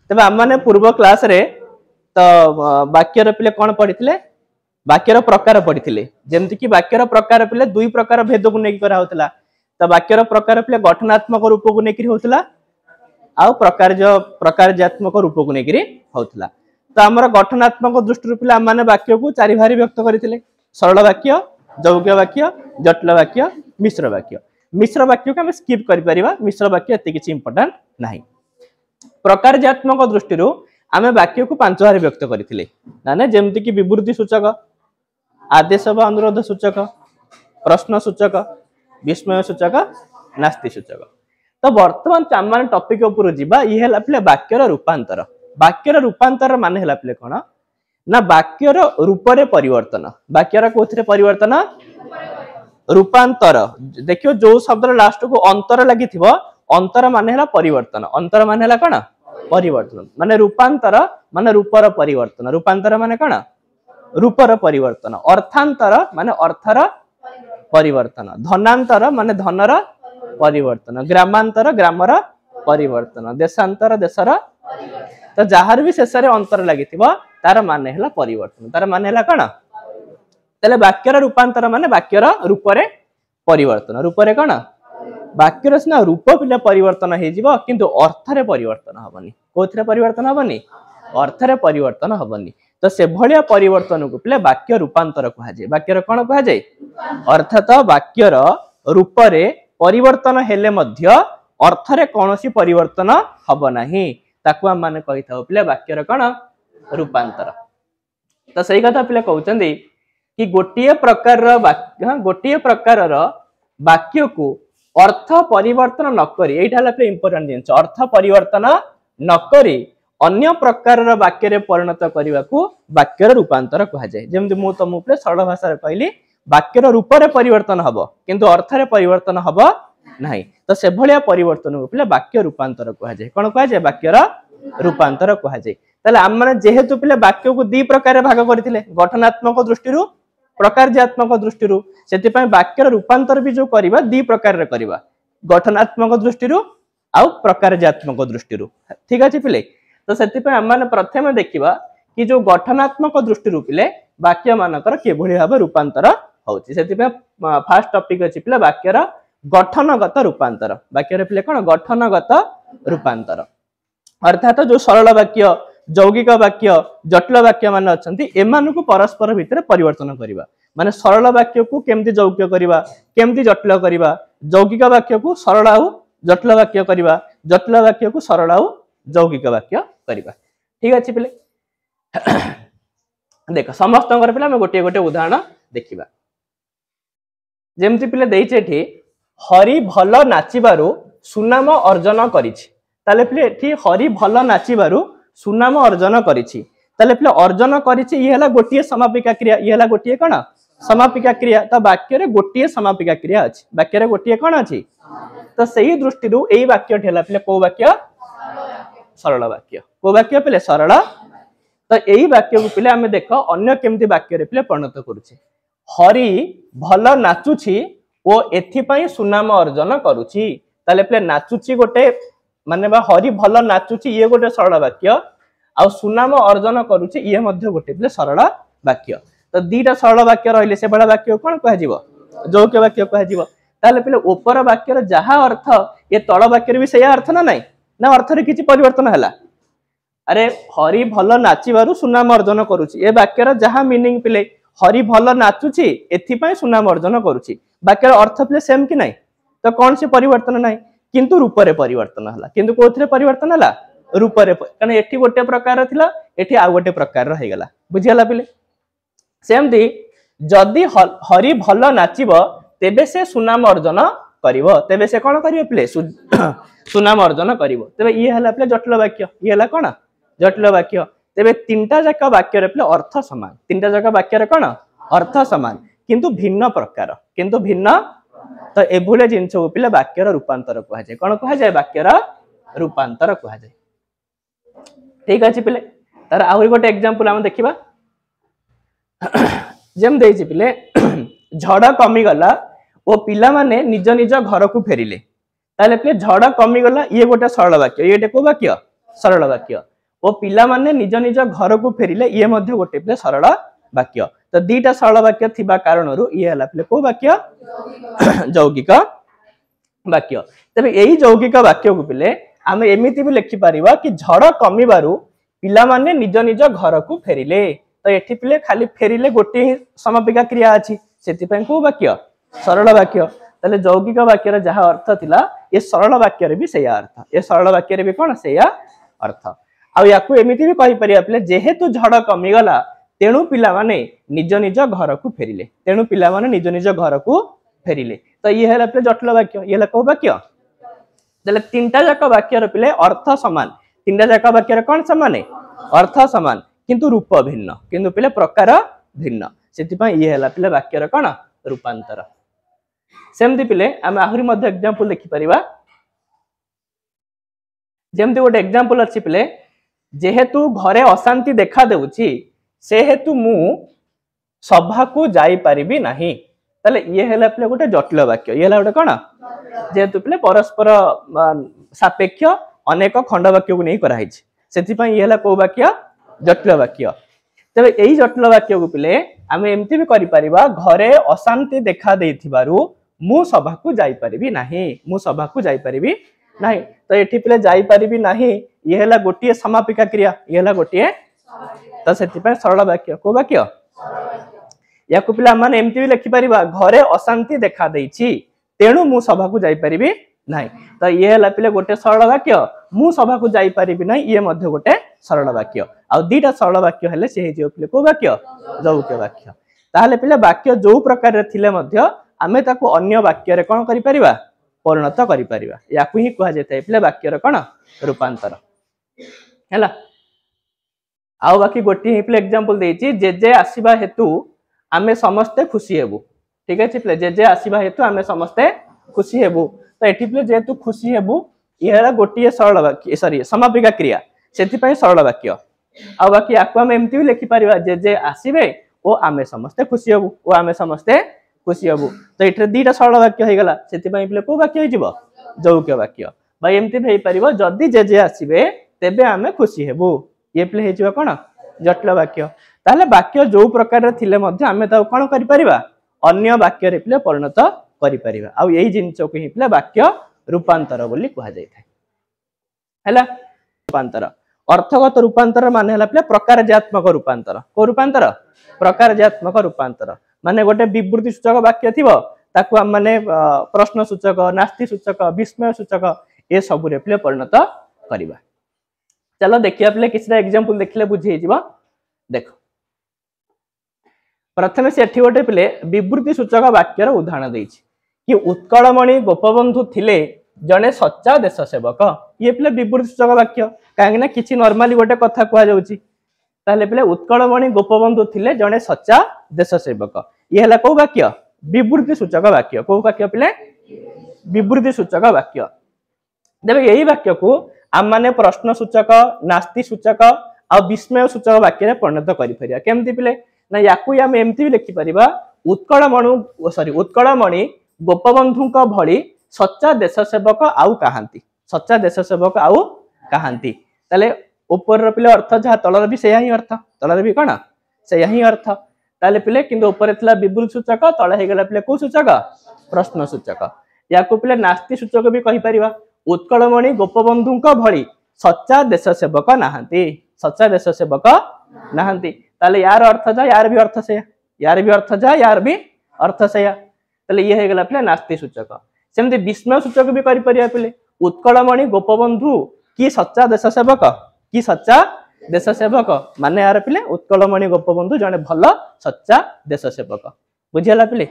तेज आम मैंने पूर्व क्लास रे तो वाक्यर पिले कौन पढ़ी वाक्यर प्रकार पढ़ी जमती कि वाक्यर प्रकार पिले दुई प्रकार भेद को लेकिन कराला तो वाक्यर प्रकार पिले गठनात्मक रूप को लेकिन होता आउ प्रकारजात्मक रूप को लेकिन होता तो आमर गठनात्मक दृष्टि पिले आम मैंने वाक्य को चारि भारी व्यक्त करते सरल वाक्य यौगिक वाक्य जटिल वाक्य मिश्र वाक्य को आम स्किप कर मिश्र वाक्य एत किसी इंपोर्टेंट ना प्रकारजात्मक दृष्टि आम वाक्य को पांच भारी व्यक्त करते ना जमती कि विवृत्ति सूचक आदेश व अनुरोध सूचक प्रश्न सूचक विस्मय सूचक नास्ति सूचक तो बर्तमान आम टॉपिक उपर जीवा ये है वाक्यर रूपांतर माने है पे कौन ना वाक्यर रूपरे परिवर्तन वाक्यर कौन परिवर्तन रूपांतर देखियो जो शब्द लास्ट को अंतर लगी अंतर माने है परिवर्तन अंतर माने है कौन परिवर्तन माने रूपांतर माने रूपर परिवर्तन रूपांतर माने कौन रूपर परिवर्तन अर्थांतर माने अर्थर परिवर्तन धनांतर माने धनर परिवर्तन ग्रामांतर ग्रामर परिवर्तन देशांतर देशर तो जार भी शेष अंतर लगी तार माने है परिवर्तन तार माने है कौन तेल वाक्यर रूपांतर माने वाक्यर रूपरे परिवर्तन रूपरे कौन वाक्यर सीना रूप पिले परिवर्तन हो किंतु अर्थरे परिवर्तन हेनी कौन परिवर्तन हेनी अर्थरे परिवर्तन हेनी तो से भाया परिवर्तन को पिले वाक्य रूपांतर कहुए वाक्यर कौन कहुए अर्थात वाक्यर रूपरे परिवर्तन हेले मध्य अर्थरे कौन परिवर्तन हब नाही ताकू आम माने कहि थाउ पिले वाक्यर कौन रूपांतर तो सही कथा पिले कहउचंदी कि गोटिए प्रकार वाक्य को अर्थ परिवर्तन नकरी एटा इंपोर्टेंट जिनिस अर्थ परिवर्तन नकरी अन्य प्रकार वाक्य परिणत करने को वाक्यर रूपांतर कहुए जमी मुझे तुमको सरल भाषा कहली वाक्यर रूपरे परिवर्तन हम किंतु अर्थरे परिवर्तन हम ना तो से भाया परिवर्तन को पिले वाक्य रूपांतर कहुए कौन कहुए वाक्यर रूपांतर कहुए ताले आम माने जेहेतु पिले वाक्य को दी प्रकार भाग करथिले गठनात्मक दृष्टि प्रकारजात्मक दृष्टि से वाक्यर रूपांतर भी जो करवा दी प्रकार करवा गठनात्मक दृष्टि आउ प्रकारजात्मक दृष्टि ठीक अच्छे पिले तो से प्रथम देखा कि जो गठनात्मक दृष्टि पिले वाक्य मानकर किभली भाव रूपांतर होची से फास्ट टॉपिक अच्छी पिले वाक्यर गठनगत रूपांतर वाक्यर पिले कौन गठनगत रूपांतर अर्थात जो सरल वाक्य यौगिक वाक्य जटिल वाक्य मान अच्छा एमान को परस्पर भितर परिवर्तन करवा माने सरल वाक्य को केमती यौगिक करवा केमती जटिल करवा यौगिक वाक्य को सरल आउ जटिल वाक्य करवा जटिल वाक्य को सरल आउ यौगिक वाक्य करवा ठीक अच्छे पिले देख समस्त पिले आम गोटे गोटे उदाहरण देखा जमती पिले देखे हरि भल नाचिबारु सुनाम अर्जन करिछि पिले हरि भल नाचिबारु सुनाम अर्जन करिछि पिले अर्जन करिछि ये हला गोटिए समापिका क्रिया ये हला गोटिए कौन समापिका क्रिया तो वाक्य रे गोटिए समापिका क्रिया अछि वाक्य रे गोटिए कौन अछि तो सही दृष्टि एई वाक्य ठेला पिले को वाक्य सरल वाक्य को वाक्य पिले सरल तो यही वाक्य को पिले आम देख अन्य केमती वाक्य रे पिले परिणत करुचे हरि भल नाचुछि ओ एथिपाई सुनाम अर्जन करुछि ताले पिले नाचुछि गोटे माने बा हरि भल नाचुछि ये गोटे सरल वाक्य आ सुनाम अर्जन करुछि ये मध्य गोटे पिले सरल वाक्य तो दीटा सरल वाक्य रहिले से बड़ा वाक्य कौन कह यौगिक वाक्य कह ताले पिले ऊपर वाक्यर जहा अर्थ ये तळ वाक्य भी से अर्थ ना नहीं ना अर्थ रे किछि परिवर्तन हला अरे हरि भल नाचिबारु सुनाम अर्जन करुछि ए वाक्यर जहा मीनिंग पिले हरि भल नाचुछि एथिपाई सुनाम अर्जन करुछि वाक्यर अर्थ पिले सेम कि नहीं तो कौन से परिवर्तन नहीं किंतु रूपरे परिवर्तन हला किंतु कोथरे परिवर्तन हला रूपरे कारण एठी गोटे प्रकार थिला एठी आ गोटे प्रकार रह गेला बुझियाला पिले सेमती जदि हरि भल नाचिबो तेबे से सुनाम अर्जन करिवो तेबे से कोन करिवो पिले सुनाम अर्जन करिवो तेबे ये हला पिले जटिल वाक्य ये हला कोन जटिल वाक्य तेबे तीनटा जाक वाक्य रे पिले अर्थ समान तीनटा जाक वाक्य रे कोन अर्थ समान किंतु भिन्न प्रकार किंतु भिन्न तो एभुले जिनस को पिले वाक्यर रूपांतर कह जाय कोन कह जाय वाक्यर रूपांतर कह जाय ठीक अछि पिले तार आहुरी गोटे एग्जांपल हम देखिबा जेम देछि पिले झड़ कमी गला ओ पिला माने निज निज घर को फेरिले ताले पिले झड़ कमी गला ये गोटे सरल वाक्य ये को वाक्य सरल वाक्य ओ पिला माने निज निज घर को फेरिले ये मध्य गोटे पिले सरल वाक्य। तो दीटा सरल वाक्य थिबा कारणरू ये हला पिले को वाक्य यौगिक वाक्य। तबे एही यौगिक वाक्य को पिले आमे एमिति भी लिखि परिबा कि झड़ कमिबारु पिला माने निज निज घर को फेरिले। तो एठी पिले खाली फेरिले गोटे ही समापिका क्रिया अछि सेति पय को वाक्य सरल वाक्य। तले यौगिक वाक्य रे जहा अर्थ थिला ये सरल वाक्य रे भी सेया अर्थ, ये सरल वाक्य रे भी कोन सेया अर्थ। आ याकू एमिति भी कहि परिया पिले जेहेतु झड़ कमी गला तेणु पिला माने निज निज घर को फेरिले, तेणु पिला माने निज निज घर को फेरिले। तो ये हला पिले जटिल वाक्य, ये हला को वाक्य। तले तीनटा जाक वाक्य रे पिले अर्थ समान, तीनटा जाक वाक्य रे कोन समान है अर्थ समान किंतु रूप भिन्न, किंतु पिले प्रकार भिन्न, सेति पय ये हला पिले वाक्य रे कोन रूपांतर। सेमति पिले आमे आहुरी मध्ये एग्जांपल देखि परिबा। जेमति गोटे एग्जांपल अछि पिले जेहेतु घरे अशांति देखा देउछि से हेतु मु सभा को जाई परिबी नाही। तले ये हला पिले गोटे जटिल वाक्य, ये हला गोटे कोन जेहेतु पिले परस्पर सापेक्ष अनेक खंड वाक्य को नै करा हिछि सेति पय ये हला को वाक्य जटिल वाक्य। तबे एही जटिल वाक्य को पिले आमे एमति भी करि परिबा घरे अशांति देखा देथिबारु मु सभा को जाई परिबी नाही, मु सभा को जाई परिबी नाही। तो एठी पिले जाई परिबी नाही ये हला गोटिए समापिका क्रिया, ये हला गोटिए तो सेति पय सरल वाक्य को वाक्य। या को पिला माने एमति भी लिखि परिबा घरे अशांति देखा देछि तेणु मु सभा को जाई परिबी नाही। तो ये हला पिले गोटे सरल वाक्य, मु सभा को जाई परिबी नाही ये मध्ये गोटे सरल वाक्य। आ दीटा सरल वाक्य हेले से हे जो पिले को वाक्य यौगिक वाक्य। ताहले पिले वाक्य जो प्रकार रे थिले मध्ये आमे ताको अन्य वाक्य रे कोन करि परिबा परिणत करि परिबा। याकू ही कहा जेतै पिले वाक्य रे कोन रूपांतर हैला। आ बाकी गोटी ही पिले एग्जांपल देछि जेजे आसीबा हेतु आमे समस्ते खुशी हेबु। ठीक अछि पिले जेजे आसीबा हेतु आमे समस्ते खुशी हेबु। तो एठी पिले जेतु खुशी हेबु इहरा गोटी सरल वाक्य सॉरी समापिका क्रिया सेति पय सरल वाक्य। आ बाकी याकू आमे एमति भी लिखि परिबा जेजे आसीबे ओ आमे समस्ते खुशी हेबु, ओ आमे समस्ते खुशी हेबु। तो एठरे दीटा सरल वाक्य हे गला सेति पय पिले को वाक्य हे जिवो यौगिक वाक्य। बा एमति भी परिबो जदी जेजे आसीबे तेबे आमे खुशी हेबु ये पिले हे जिवो कोन जटिल वाक्य। ताले वाक्य जो प्रकार रे थिले मध्ये आमे ता कोन करि परिबा अन्य वाक्य रे पिले परिणत करि परिबा। आ एही जिंस को ही पिले वाक्य रूपांतर बोली कहा जाय थाय हैला। रूपांतर अर्थगत रूपांतर माने हला पिले प्रकारजात्मक रूपांतर। को रूपांतर प्रकारजात्मक रूपांतर माने गोटे विवृत्ति सूचक वाक्य थिबो ताकू हम माने प्रश्न सूचक नास्ति सूचक विस्मय सूचक ए सब रे पिले परिणत करिबा। चलो देखिया पिले किछटा एग्जांपल देखले बुझी जिवो। देखो प्रथमे से एठी गोटे पिले विवृत्ति सूचक वाक्य रो उदाहरण देछि कि उत्कलमणि गोपबंधु थिले जने सच्चा देश सेवक। ये पिले विवृत्ति सूचक वाक्य काहे ना किछि नॉर्मली गोटे कथा कुआ जाउछि ताले पिले उत्कलमणि गोपबंधु थिले जने सच्चा देश सेवक। ये हला को वाक्य विवृत्ति सूचक वाक्य। को वाक्य पिले विवृत्ति सूचक वाक्य। देबे एही वाक्य को आम माने प्रश्न सूचक नास्ति सूचक आ विस्मय सूचक वाक्य रे परिणत करि परिया। केमति पिले ना याकू हम एमति भी लिखि परिबा उत्कलमणि गोपबंधुक भଳି सच्चा देश सेवक आउ कहांती, सच्चा देश सेवक आउ कहांती। ताले ऊपर रो पिले अर्थ जहा तलर भी सेया ही अर्थ, तलर भी कोन सेया ही अर्थ। ताले पिले किंतु ऊपर थिला विवृत्ति सूचक तळे हे गेला पिले को सूचक प्रश्न सूचक। याकू पिले नास्ति सूचक भी कहि परिबा उत्कलमणि गोपबंधुक भଳି सच्चा देश सेवक नाहंती, सच्चा देश सेवक नाहंती। ताले यार अर्थ जा यार भी अर्थ सेया, यार भी अर्थ जा यार भी अर्थ सेया। ताले ये हे गेला पिले नास्ति सूचक। सेमति विस्मय सूचक भी करि परिया पिले उत्कलमणि गोपबंधु की सच्चा देश सेवक, की सच्चा देश सेवक माने यार पिले उत्कलमणि गोपबंधु जने भल सच्चा देश सेवक। बुझियला पिले।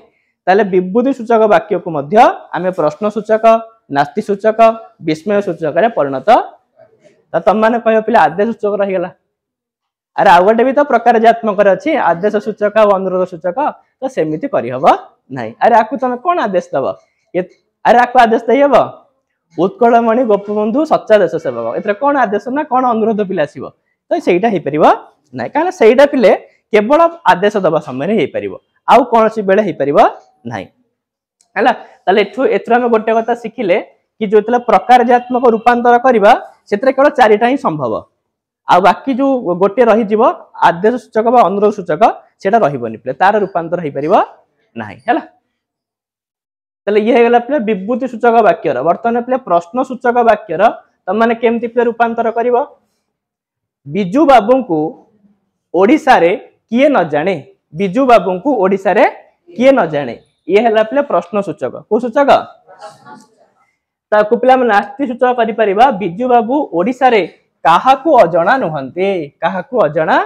ताले विवृत्ति सूचक वाक्य को मध्य आमे प्रश्न सूचक नास्ति सूचक विस्मय सूचक रे परिणत। त तम माने कहयो पिले आदेश सूचक रहि गेला। अरे आ गोटे भी तो प्रकारजात्मक रे अछि आदेश सूचक और अनुरोध सूचक। तो सेमिति करि हबो नाही। अरे आकु तमे कोन आदेश दबो अरे आकु आदेश दइ हबो उत्कलमणि गोपबंधु सच्चा देश सेवक। एतरे कोन आदेश ना कोन अनुरोध पिले आसीबो तो सेइटा हे परिबो नाही। काहे सेइटा पिले केवल आदेश दबा समय रे हे परिबो आउ कोनसी बेले हे परिबो नाही हैला। ताले एथु हम गोटे कथा सिखिले कि जोतला प्रकारजात्मक रूपांतर करबा सेतरे केवल चारिटा ही संभव आ बाकी जो गोटे रही जीव आदेश सूचक बा अनुरोध सूचक सेटा रहिबनी पिले तार रूपांतर होई परिबो नाही हैला। तले ये हेगला पिले विभूति सूचक वाक्यर वर्तमान पिले प्रश्न सूचक वाक्यर त माने केमति पिले रूपांतर करिवो बिजू बाबू को ओडिसा रे किए न जाने बिजू बाबू को ओडिसा रे किए न जाने ये हेला पिले प्रश्न सूचक को सूचक ताकू पिला नास्ति सूचक करि परिबा बिजू बाबू ओडिसा रे काहाकू अजणा नुहंती काहाकू अजणा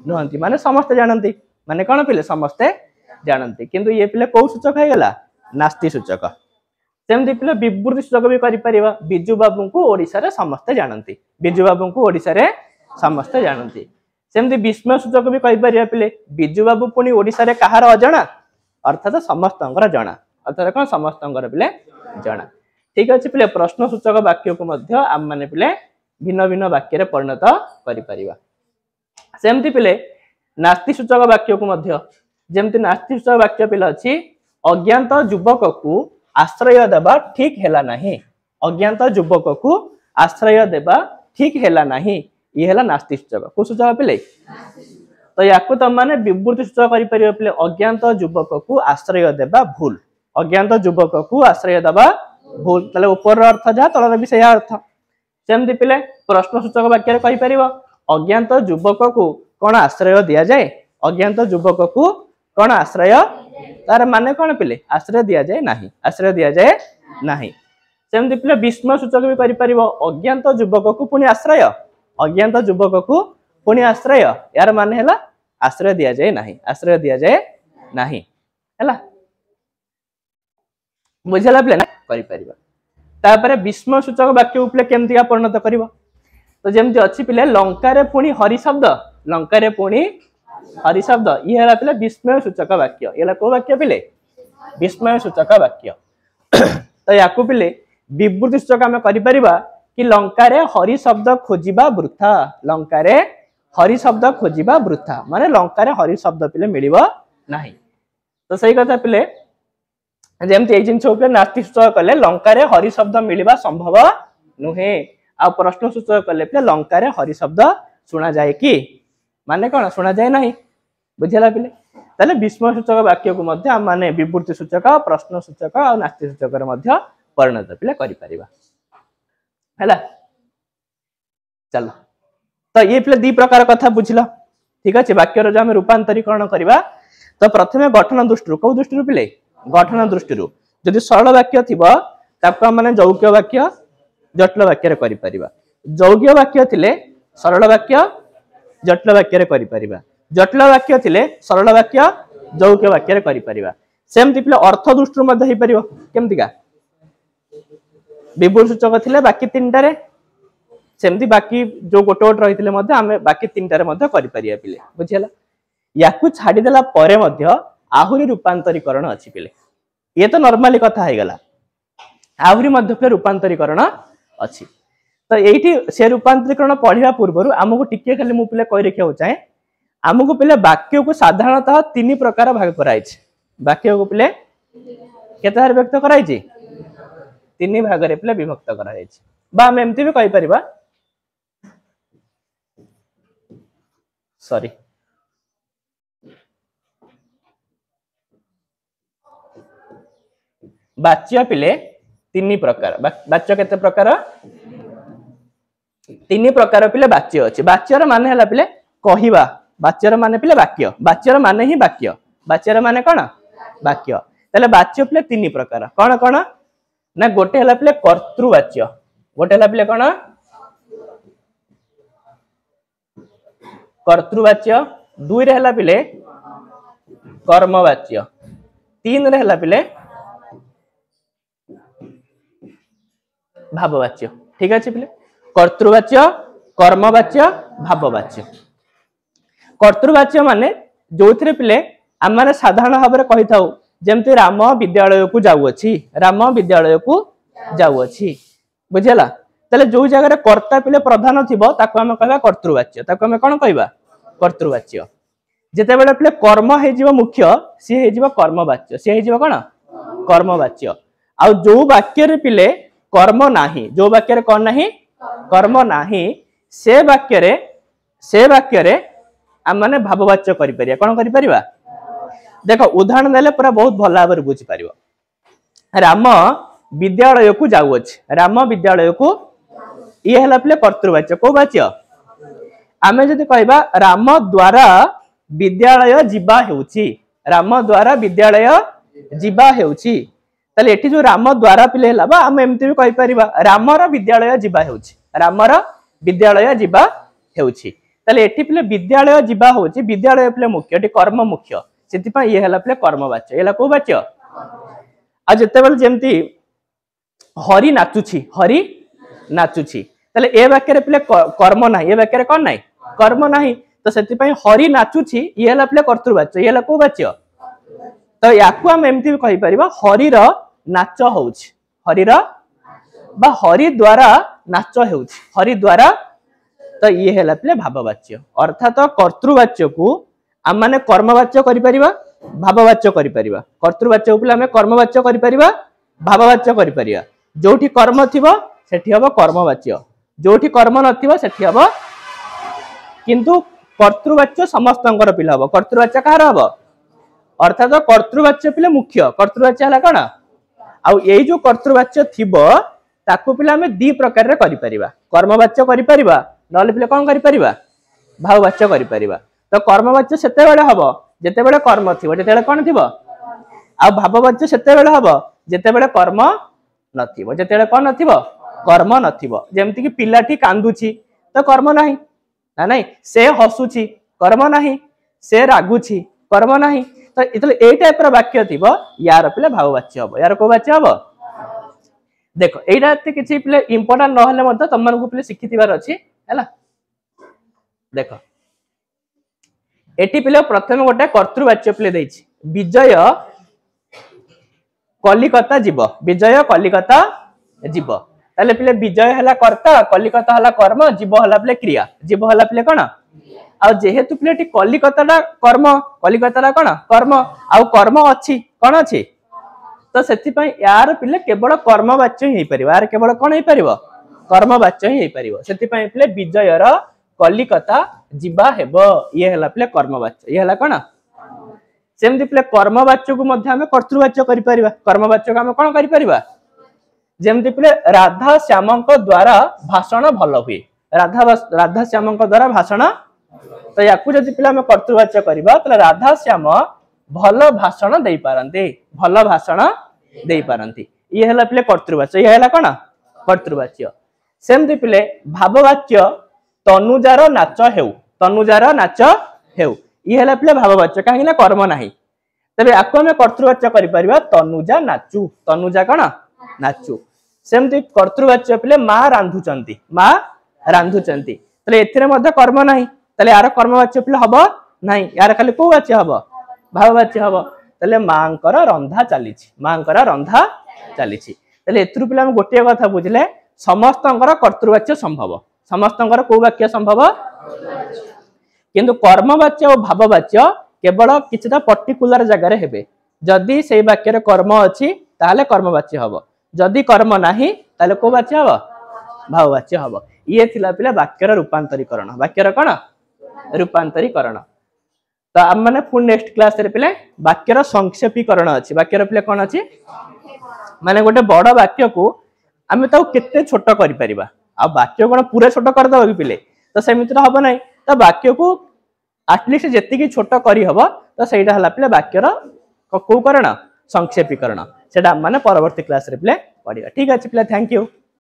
नुहंती माने समस्त जानंती माने कोन पिले समस्त जानंती किंतु ये पिले को सूचक है गला नास्ति सूचक सेमती पिले विवृति सूचक भी करि परिबा बिजू बाबू को ओडिसा रे समस्त जानंती बिजू बाबू को ओडिसा रे समस्त जानंती सेमती विस्मय सूचक भी कहि परिबा पिले बिजू बाबू पुनी ओडिसा रे काहार अजणा अर्थात समस्तंकर जणा अर्थात कोन समस्तंकर पिले जणा ठीक अछि पिले प्रश्न सूचक वाक्य को मध्य आम माने पिले भिन्न भिन्न वाक्य रे परिणत करि परिबा सेमती पिले नास्ति सूचक वाक्य को मध्य जेमती नास्ति सूचक वाक्य पिले अछि अज्ञात युवक को आश्रय देबा ठीक हैला नाही अज्ञात युवक को आश्रय देबा ठीक हैला नाही ये हैला नास्ति सूचक को सूचक पिले तो याकू त माने विवृति सूचक करि परिबा पिले अज्ञात युवक को आश्रय देबा भूल अज्ञात युवक को आश्रय देबा भूल तले ऊपर अर्थ जा तलर भी सेया अर्थ सेमती पिले प्रश्न सूचक वाक्य कहि परिबो अज्ञात युवक को कोन आश्रय दिया जाए अज्ञात युवक को कोन आश्रय तार माने कोन पिले आश्रय दिया जाए नाही आश्रय दिया जाए नाही सेमती पिले विस्मय सूचक भी करि परिबो अज्ञात युवक को पुनी आश्रय अज्ञात युवक को पुनी आश्रय यार माने हैला आश्रय दिया जाए नाही आश्रय दिया जाए नाही हैला बुझला पिले ना करि परिबो तापरे विस्मय सूचक वाक्य उपले केमति का परिणत करिवो तो जेमति अछि पिले लंका रे पुनी हरि शब्द लंका रे पुनी हरि शब्द ये हला पिले विस्मय सूचक वाक्य एला को वाक्य पिले विस्मय सूचक वाक्य तो याकू पिले विवृति सूचक हम करि परिबा कि लंका रे हरि शब्द खोजिबा वृथा लंका रे हरि शब्द खोजिबा वृथा माने लंका रे हरि शब्द पिले मिलिबो नाही तो सही कथा पिले जेमती एई जिंस उपले नास्ति सूचक कले लंका रे हरि शब्द मिलिबा संभव नुहे आ प्रश्न सूचक कले पिले लंका रे हरि शब्द सुना जाए कि माने कोन सुना जाए नाही बुझला पिले तले विस्मय सूचक वाक्य को मध्य हम माने विवृति सूचक प्रश्न सूचक आ नास्ति सूचक रे मध्य परिणत पिले करि परिबा हैला चलो तो ये पिले दी प्रकार कथा बुझिलो ठीक अछि वाक्य रो जे हम रूपांतरीकरण करबा तो प्रथमे गठन दृष्टि को दृष्टि पिले गठन दृष्टि जदि सरल वाक्य थिबो ताको माने यौगिक वाक्य जटिल वाक्य रे करि परिबा यौगिक वाक्य थिले सरल वाक्य जटिल वाक्य रे करि परिबा जटिल वाक्य थिले सरल वाक्य यौगिक वाक्य रे करि परिबा सेमति पिले अर्थ दृष्टि मध्ये हे परिबो केमति का विवृति सूचक थिले बाकी तीनटा रे सेमति बाकी जो गोटे गोटे रहिथिले मध्ये आमे बाकी तीनटा रे मध्ये करि परिया पिले बुझियला याकू छाडी देला परे मध्ये आहुरी रूपांतरीकरण अछि पिले ये तो नॉर्मली कथा हे गला आहुरी मध्ये पे रूपांतरीकरण अछि तो एठी से रूपांतरीकरण पढिबा पूर्वरु हमकु टिके खाली मु पिले कहि रखियो चाहे हमकु पिले वाक्य को साधारणतः तीन प्रकार भाग कराइ छै वाक्य को पिले केतार व्यक्त कराइ छै तीन भाग रे पिले विभक्त कराइ छै बा हम एमति भी कहि परिबा सॉरी वाच्य पिले तीन प्रकार वाच्य केते प्रकार तीन प्रकार पिले वाच्य अछि वाच्यर माने हला पिले कहिबा वाच्यर माने पिले वाक्य वाच्यर माने ही वाक्य वाच्यर माने कोन वाक्य तले वाच्य पिले तीन प्रकार कोन कोन ना गोटे हला पिले कर्तृवाच्य गोटे हला पिले कोन कर्तृवाच्य दुई रे हला पिले कर्मवाच्य तीन रे हला पिले भाववाच्य ठीक अछि पिले कर्तृवाच्य कर्मवाच्य भाववाच्य कर्तृवाच्य माने जोथिरे पिले हम माने साधारण भाव रे कहि थाउ जेमति राम विद्यालय को जाउ अछि राम विद्यालय को जाउ अछि बुझला तले जो जगह रे कर्ता पिले प्रधान थिबो ताको हम कहबा कर्तृवाच्य ताको हम कोन कहबा कर्तृवाच्य जेते बेले पिले कर्म हे जीव मुख्य सी हे जीव कर्मवाच्य सी हे जीव कोन कर्मवाच्य आ जो वाक्य रे पिले कर्म नाही जो वाक्य रे कोन नाही कर्म नाही से वाक्य रे से वाक्य रे आम माने भाववाच्य करि परिया कोन करि परिबा देखो उदाहरण देले पूरा बहुत भल भाव बुझी पारिबो राम विद्यालय को जाउछ राम विद्यालय को ये हला प्ले कर्तृवाच्य को वाच्य आमे जदि कहबा राम द्वारा विद्यालय जीवा हेउची राम द्वारा विद्यालय जीवा हेउची तले एठी जो राम द्वारा पिले हला बा आमे एमति भी कहि परिबा रामर विद्यालय जीवा हेउची रामर विद्यालय जीवा हेउची तले एठी पिले विद्यालय जीवा होची विद्यालय पिले मुख्य एठी कर्म मुख्य सेति पा ये हला पिले कर्मवाच्य एला को वाच्य आ जते बेल जेमति हरि नाचुची तले ए वाक्य रे पिले कर्म नाही ए वाक्य रे कोन नाही कर्म नाही तो सेति पई हरि नाचुची ये हला पिले कर्तृवाच्य ये हला को वाच्य तो याकू हम एमती भी कहि परिबा हरिर नाच होउछि हरिर बा हरि द्वारा नाच हेउछि हरि द्वारा तो ये हेला पिले भाववाच्य अर्थात कर्तृवाच्य को आम माने कर्मवाच्य करि परिबा भाववाच्य करि परिबा कर्तृवाच्य पिले हम कर्मवाच्य करि परिबा भाववाच्य करि परिबा जोठी कर्म थिबो सेठी हबो कर्मवाच्य जोठी कर्म नथिबो सेठी हबो किंतु कर्तृवाच्य समस्तंकर पिले हबो कर्तृवाच्य कार हबो अर्थात कर्तृवाच्य पिले मुख्य कर्तृवाच्य हला कोन आ एई जो कर्तृवाच्य थिबो ताकू पिले हम दी प्रकार रे करि परिबा कर्मवाच्य करि परिबा नले पिले कोन करि परिबा भाववाच्य करि परिबा तो कर्मवाच्य सेते बेले हबो जेते बेले कर्म थिबो जेते बेले कोन थिबो आ भाववाच्य सेते बेले हबो जेते बेले कर्म नथिबो जेते बेले कोन नथिबो कर्म नथिबो जेमति कि पिलाठी कांदुची तो कर्म नाही ना नाही से हसुची कर्म नाही से रागुची कर्म नाही तो इतले ए टाइप रो वाक्य थिबो यार पिले भाववाच्य हबो यार को वाच्य हबो देखो एटा एते किछि पिले इंपोर्टेंट न हले मत तमन को पिले शिखितिबार अछि हैला देखो एटी पिले प्रथम गोटे कर्तृवाच्य पिले दैछि विजय कलिकता जीव विजय कलिकता जीव ताले पिले विजय हला कर्ता कलिकता हला कर्म जीव हला पिले क्रिया जीव हला पिले कोन आ जेहेतु पिले टी कलिकता कर्म कलिकता कोन कर्म आ कर्म अछि कोन अछि तो सेति पई यार पिले केवल कर्मवाच्य ही परिबो यार केवल कोन ही परिबो कर्मवाच्य ही परिबो सेति पई पिले विजयर कलिकता जीवा हेबो ये हला पिले कर्मवाच्य ये हला कोन सेमति पिले कर्मवाच्य को मध्ये हम कर्तृवाच्य करि परिबा कर्मवाच्य को हम कोन करि परिबा जेमति पिले राधा श्यामंक द्वारा भाषण भल हुए राधा श्यामंक द्वारा भाषण तो याकू जदि पिले हम कर्तृवाच्य करबा त राधा श्याम भल भाषण देई पारंती भल भाषण देई पारंती ये हला पिले कर्तृवाच्य ये हला कोन कर्तृवाच्य सेमति पिले भाववाच्य तनुजार नाच हेउ ये हला पिले भाववाच्य काहे ना कर्म नाही तबे याकू हम कर्तृवाच्य करि परिबा तनुजा नाचू तनुजा कोन नाचू सेमति कर्तृवाच्य पिले मां रांधुचंती तले एथिरे मध्ये कर्म नाही तले यार कर्मवाच्य पिले हबो नाही यार खाली को वाच्य हबो भाववाच्य हबो तले मांकर रंधा चलीछि तले एथुरु पिले हम गोटे कथा बुझले समस्तंकर कर्तृवाच्य संभव समस्तंकर को वाक्य संभव किंतु कर्मवाच्य और भाववाच्य केवल किछटा पर्टिकुलर जगह रे हेबे जदी सेई वाक्य रे कर्म अछि ताले कर्मवाच्य हबो जदी कर्म नाही ताले को वाच्य हबो भाववाच्य हबो ये थिला पिले वाक्यर रूपांतरीकरण वाक्यर कोन रूपांतरीकरण तो हम माने फुल नेक्स्ट क्लास रे पिले वाक्यर संक्षेपीकरण अछि वाक्यर पिले कोन अछि माने गोटे बड़ वाक्य को आमे ताऊ केते छोट करि परिबा आ वाक्य कोन पूरा छोट कर दबो कि पिले तो सेमिति हबो नै तो वाक्य को एटलीस्ट जेति कि छोट करी हबो तो सेटा हला पिले वाक्यर को करण संक्षेपीकरण सेटा माने परवर्ती क्लास रे पिले पढिबा ठीक अछि पिले थैंक यू।